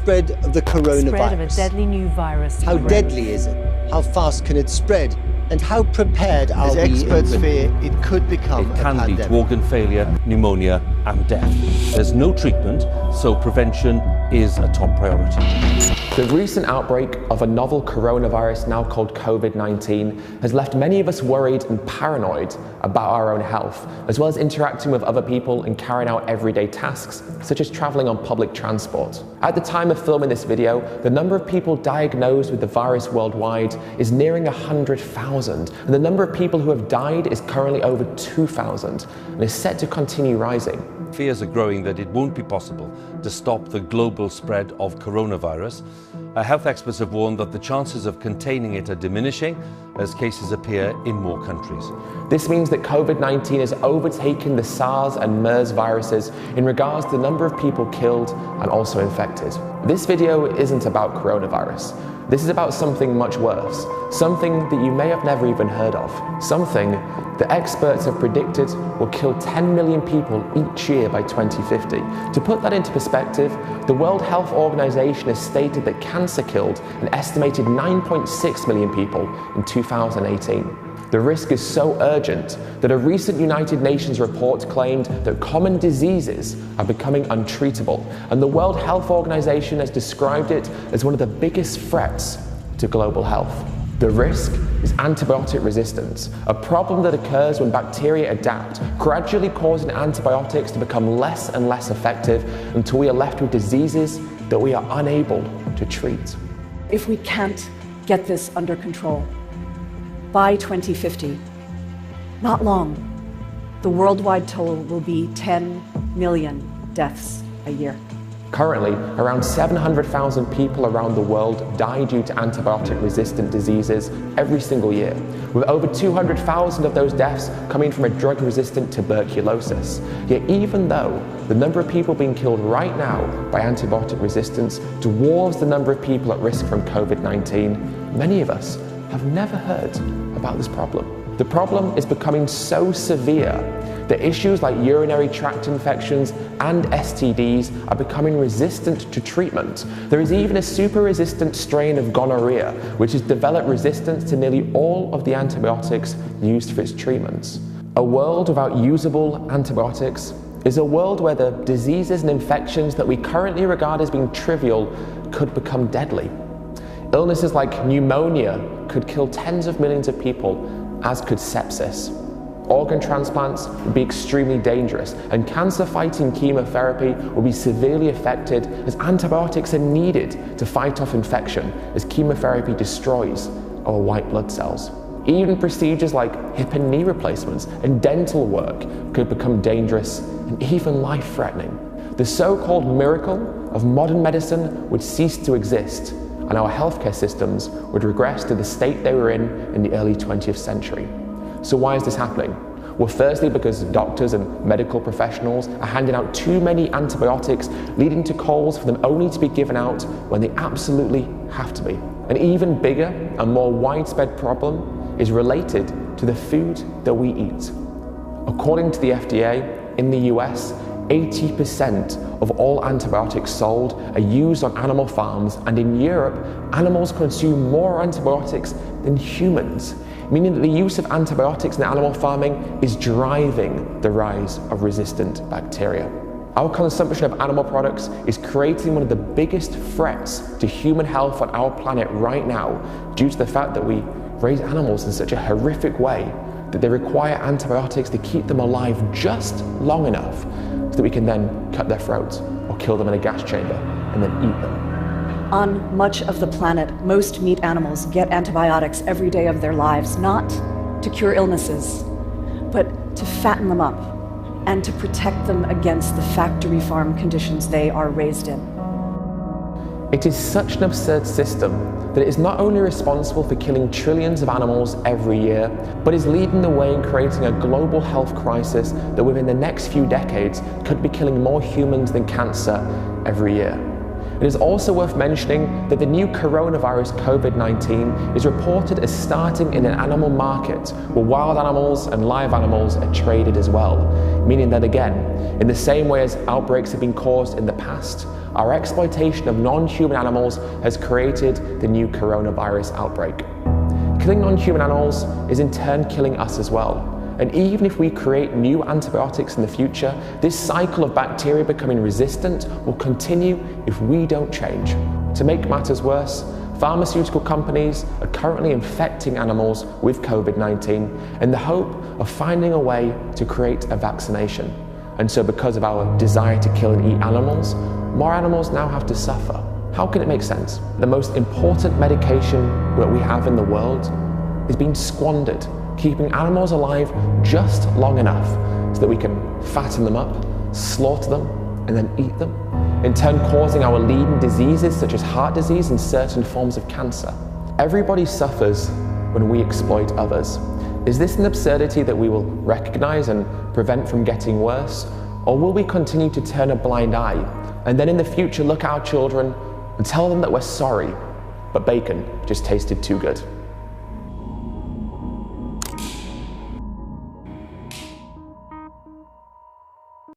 spread of the coronavirus? Spread of a deadly new virus. How deadly is it? How fast can it spread? And how prepared are we? As experts fear, it could become a pandemic. It can lead to organ failure, pneumonia and death. There's no treatment, so prevention is a top priority. The recent outbreak of a novel coronavirus, now called COVID-19, has left many of us worried and paranoid about our own health, as well as interacting with other people and carrying out everyday tasks, such as traveling on public transport. At the time of filming this video, the number of people diagnosed with the virus worldwide is nearing 100,000, and the number of people who have died is currently over 2,000, and is set to continue rising. Fears are growing that it won't be possible to stop the global spread of coronavirus. Health experts have warned that the chances of containing it are diminishing as cases appear in more countries. This means that COVID-19 has overtaken the SARS and MERS viruses in regards to the number of people killed and also infected. This video isn't about coronavirus. This is about something much worse, something that you may have never even heard of, something that experts have predicted will kill 10 million people each year by 2050. To put that into perspective, the World Health Organization has stated that cancer killed an estimated 9.6 million people in 2018. The risk is so urgent that a recent United Nations report claimed that common diseases are becoming untreatable, and the World Health Organization has described it as one of the biggest threats to global health. The risk is antibiotic resistance, a problem that occurs when bacteria adapt, gradually causing antibiotics to become less and less effective until we are left with diseases that we are unable to treat. If we can't get this under control, by 2050, not long, the worldwide total will be 10 million deaths a year. Currently, around 700,000 people around the world die due to antibiotic-resistant diseases every single year, with over 200,000 of those deaths coming from a drug-resistant tuberculosis. Yet even though the number of people being killed right now by antibiotic resistance dwarfs the number of people at risk from COVID-19, many of us have never heard about this problem. The problem is becoming so severe that issues like urinary tract infections and STDs are becoming resistant to treatment. There is even a super-resistant strain of gonorrhea, which has developed resistance to nearly all of the antibiotics used for its treatments. A world without usable antibiotics is a world where the diseases and infections that we currently regard as being trivial could become deadly. Illnesses like pneumonia could kill tens of millions of people, as could sepsis. Organ transplants would be extremely dangerous, and cancer-fighting chemotherapy will be severely affected as antibiotics are needed to fight off infection as chemotherapy destroys our white blood cells. Even procedures like hip and knee replacements and dental work could become dangerous and even life-threatening. The so-called miracle of modern medicine would cease to exist, and our healthcare systems would regress to the state they were in the early 20th century. So why is this happening? Well, firstly, because doctors and medical professionals are handing out too many antibiotics, leading to calls for them only to be given out when they absolutely have to be. An even bigger and more widespread problem is related to the food that we eat. According to the FDA, in the US, 80% of all antibiotics sold are used on animal farms, and in Europe, animals consume more antibiotics than humans, meaning that the use of antibiotics in animal farming is driving the rise of resistant bacteria. Our consumption of animal products is creating one of the biggest threats to human health on our planet right now, due to the fact that we raise animals in such a horrific way that they require antibiotics to keep them alive just long enough so that we can then cut their throats or kill them in a gas chamber and then eat them. On much of the planet, most meat animals get antibiotics every day of their lives, not to cure illnesses, but to fatten them up and to protect them against the factory farm conditions they are raised in. It is such an absurd system that it is not only responsible for killing trillions of animals every year, but is leading the way in creating a global health crisis that within the next few decades could be killing more humans than cancer every year. It is also worth mentioning that the new coronavirus COVID-19 is reported as starting in an animal market where wild animals and live animals are traded as well, meaning that again, in the same way as outbreaks have been caused in the past, our exploitation of non-human animals has created the new coronavirus outbreak. Killing non-human animals is in turn killing us as well. And even if we create new antibiotics in the future, this cycle of bacteria becoming resistant will continue if we don't change. To make matters worse, pharmaceutical companies are currently infecting animals with COVID-19 in the hope of finding a way to create a vaccination. And so because of our desire to kill and eat animals, more animals now have to suffer. How can it make sense? The most important medication that we have in the world is being squandered, keeping animals alive just long enough so that we can fatten them up, slaughter them, and then eat them, in turn causing our leading diseases such as heart disease and certain forms of cancer. Everybody suffers when we exploit others. Is this an absurdity that we will recognize and prevent from getting worse? Or will we continue to turn a blind eye and then in the future look at our children and tell them that we're sorry, but bacon just tasted too good?